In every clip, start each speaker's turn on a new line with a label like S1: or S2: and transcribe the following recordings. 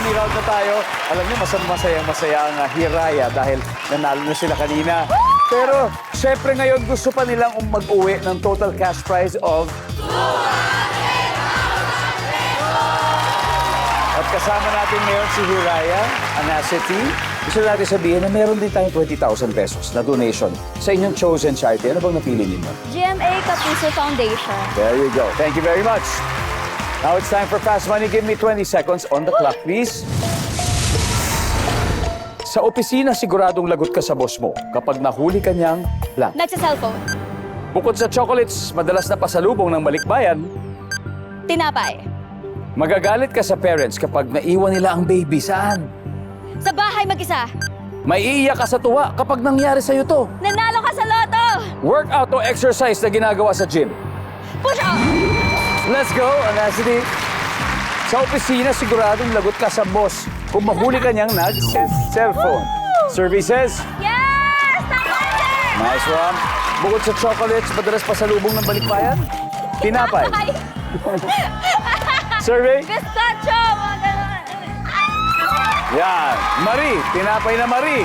S1: Family round na tayo. Alam niyo, masaya ang Hiraya dahil nanalo na sila kanina. Pero, syempre ngayon gusto pa nilang mag-uwi ng total cash prize of... At kasama natin ngayon si Hiraya, Anacity. Gusto natin sabihin na meron din tayong 20,000 pesos na donation sa inyong chosen charity. Ano bang napili ninyo?
S2: GMA Kapuso Foundation.
S1: There you go. Thank you very much. Now it's time for Fast Money. Give me 20 seconds on the clock, please. Sa opisina, siguradong lagot ka sa boss mo kapag nahuli ka niyang blank.
S2: Nagsa-cellphone.
S1: Bukod sa chocolates, madalas na pasalubong ng balikbayan,
S2: Tinapay.
S1: magagalit ka sa parents kapag naiwan nila ang baby. Saan?
S2: Sa bahay mag-isa.
S1: May iiyak ka sa tuwa kapag nangyari sa'yo to.
S2: Nanalo ka sa loto.
S1: Workout o exercise na ginagawa sa gym.
S2: Push up.
S1: Let's go, Anacity. Sa opisina, siguradong lagot ka sa boss kung mahuli ka niyang nag-cellphone. Survey says,
S2: Yes! Tama, sir!
S1: nice one. Bukod sa chocolates, madalas pasalubong ng balikbayan, tinapay.
S2: Ay,
S1: Survey,
S2: Pistachio! Mga ganun.
S1: yan. Marie, tinapay na Marie.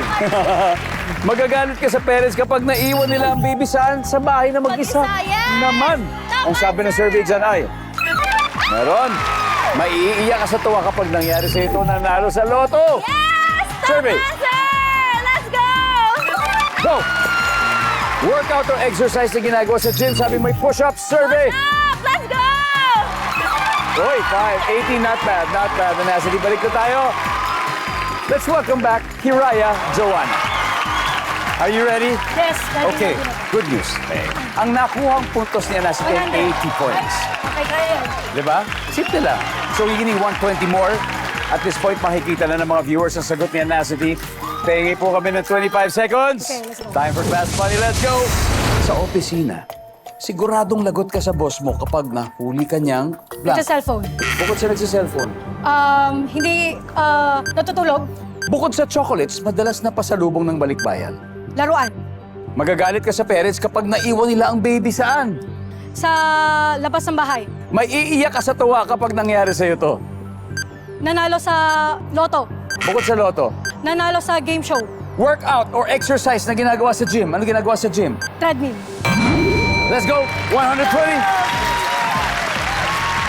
S1: Magagalit ka sa parents kapag naiwan nila ang baby saan? Sa bahay na mag-isa.
S2: Mag-isa, yes!
S1: Naman. Ang sabi ng survey dyan ay, meron. Maiiyak ka sa tuwa kapag nangyari sa ito nanalo sa loto.
S2: Yes!
S1: Survey.
S2: Tama, sir! Let's go!
S1: Go! Workout or exercise na ginagawa sa gym. Sabi may push-up. Survey.
S2: Up! Let's go!
S1: Oy, 5, 18, not bad, not bad. Anacity, balik na tayo. Let's welcome back Hiraya Joanna. Are you ready?
S2: Yes.
S1: Okay, good news. Ang nakuhang puntos ni Anacity ay 80 points.
S2: Okay, kaya.
S1: Diba? Simple lang. So, gigining 120 more. At this point, makikita na ng mga viewers ang sagot ni Anacity. Pengi po kami ng 25 seconds.
S2: Okay, let's go.
S1: Time for Fast Money. Let's go! Sa opisina, siguradong lagot ka sa boss mo kapag nahuli ka niyang blank.
S2: Nagsa-cellphone.
S1: Bukod sa nagsa-cellphone.
S2: Hindi natutulog.
S1: Bukod sa chocolates, madalas na pasalubong ng balikbayan.
S2: Laruan.
S1: Magagalit ka sa parents kapag naiwan nila ang baby saan?
S2: Sa labas ng bahay.
S1: May iiyak ka sa tuwa kapag nangyari sa'yo to.
S2: Nanalo sa loto.
S1: Bukod sa loto,
S2: Nanalo sa game show.
S1: workout or exercise na ginagawa sa gym. Ano ginagawa sa gym?
S2: Treadmill.
S1: Let's go! 120!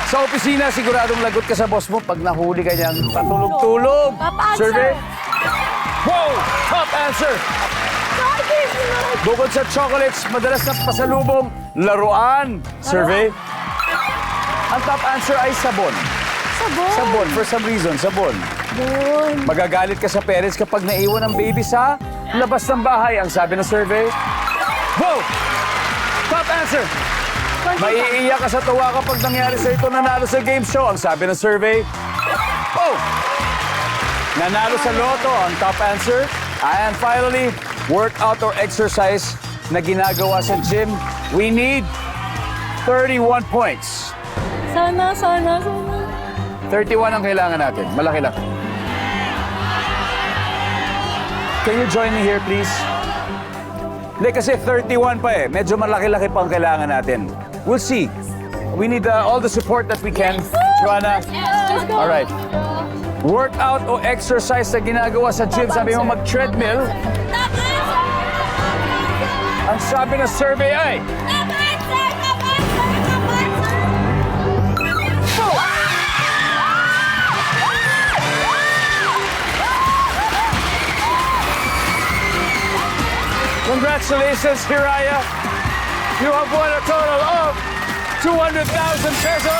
S1: Sa opisina, siguradong lagot ka sa boss mo pag nahuli ka niyang patulog-tulog.
S2: Top answer.
S1: Survey? Wow! Top answer! Bukod sa chocolates, madalas na pasalubong, laruan. Survey? Ang top answer ay sabon.
S2: Sabon.
S1: Sabon, for some reason, sabon.
S2: Sabon.
S1: Magagalit ka sa parents kapag naiwan ang baby sa labas ng bahay. Ang sabi ng survey? Wow! Top answer! Maiiyak ka sa tuwa kapag nangyari sa ito nanalo sa game show. Ang sabi ng survey? Oh! Nanalo sa loto. Ang top answer. And finally, workout or exercise na ginagawa sa gym. We need 31 points.
S2: Sana.
S1: 31 ang kailangan natin. Malaki lang. Can you join me here, please? Hindi, kasi 31 pa eh. Medyo malaki-laki pa ang kailangan natin. We'll see. We need all the support that we can. Joanna?
S2: Let's go.
S1: All right. Workout o exercise na ginagawa sa gym. Sabi mo mag-treadmill.
S2: Top answer.
S1: Ang sabi ng survey ay...
S2: Top answer. Top answer. Top answer.
S1: Congratulations, Hiraya. You have won a total of 200,000 pesos.